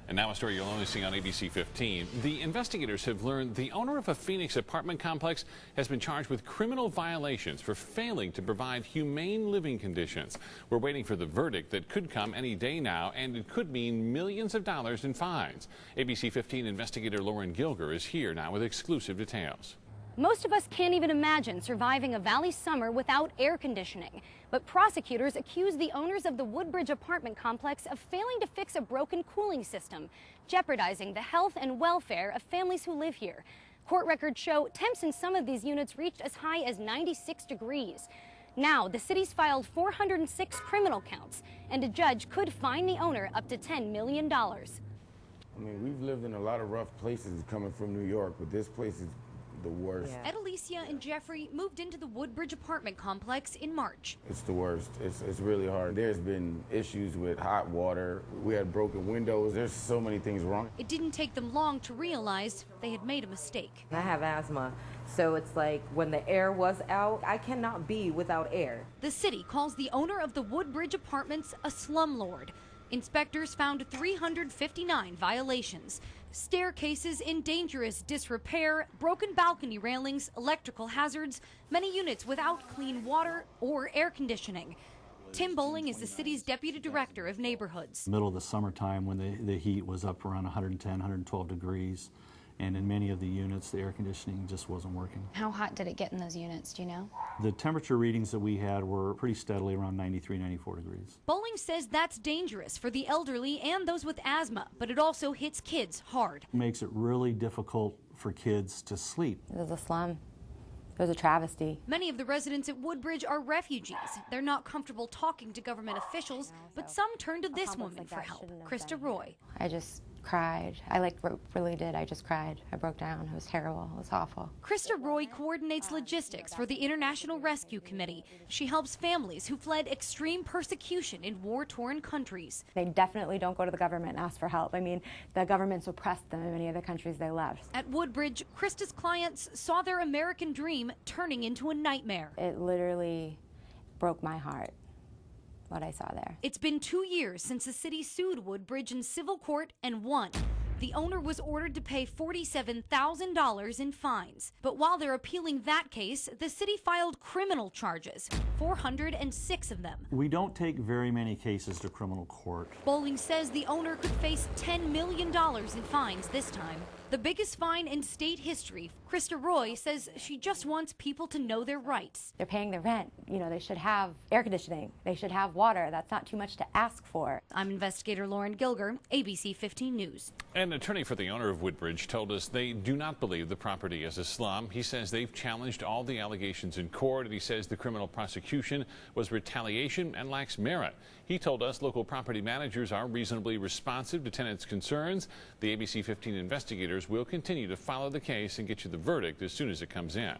And now a story you'll only see on ABC 15. The investigators have learned the owner of a Phoenix apartment complex has been charged with criminal violations for failing to provide humane living conditions. We're waiting for the verdict that could come any day now, and it could mean millions of dollars in fines. ABC 15 investigator Lauren Gilger is here now with exclusive details. Most of us can't even imagine surviving a valley summer without air conditioning. But prosecutors accuse the owners of the Woodbridge apartment complex of failing to fix a broken cooling system, jeopardizing the health and welfare of families who live here. Court records show temps in some of these units reached as high as 96 degrees. Now, the city's filed 406 criminal counts, and a judge could fine the owner up to $10 million. I mean, we've lived in a lot of rough places coming from New York, but this place is the worst. Yeah. Edelicia and Jeffrey moved into the Woodbridge apartment complex in March. It's the worst. It's really hard. There's been issues with hot water. We had broken windows. There's so many things wrong. It didn't take them long to realize they had made a mistake. I have asthma, so it's like when the air was out, I cannot be without air. The city calls the owner of the Woodbridge apartments a slumlord. Inspectors found 359 violations. Staircases in dangerous disrepair, broken balcony railings, electrical hazards, many units without clean water or air conditioning. Tim Bowling is the city's deputy director of neighborhoods. Middle of the summertime when the heat was up around 110, 112 degrees. And in many of the units, the air conditioning just wasn't working. How hot did it get in those units, do you know? The temperature readings that we had were pretty steadily around 93, 94 degrees. Bowling says that's dangerous for the elderly and those with asthma, but it also hits kids hard. It makes it really difficult for kids to sleep. It was a slum. It was a travesty. Many of the residents at Woodbridge are refugees. They're not comfortable talking to government officials, but some turn to this woman for help, Krista Roy. I just cried. I really did. I just cried. I broke down. It was terrible. It was awful. Krista Roy coordinates logistics for the International Rescue Committee. She helps families who fled extreme persecution in war-torn countries. They definitely don't go to the government and ask for help. I mean, the government's oppressed them in many of the countries they left. At Woodbridge, Krista's clients saw their American dream turning into a nightmare. It literally broke my heart, what I saw there. It's been 2 years since the city sued Woodbridge in civil court and won. The owner was ordered to pay $47,000 in fines. But while they're appealing that case, the city filed criminal charges, 406 of them. We don't take very many cases to criminal court. Bowling says the owner could face $10 million in fines this time. The biggest fine in state history. Krista Roy says she just wants people to know their rights. They're paying their rent. You know, they should have air conditioning. They should have water. That's not too much to ask for. I'm investigator Lauren Gilger, ABC 15 News. An attorney for the owner of Woodbridge told us they do not believe the property is a slum. He says they've challenged all the allegations in court, and he says the criminal prosecution was retaliation and lacks merit. He told us local property managers are reasonably responsive to tenants' concerns. The ABC 15 investigators will continue to follow the case and get you the verdict as soon as it comes in.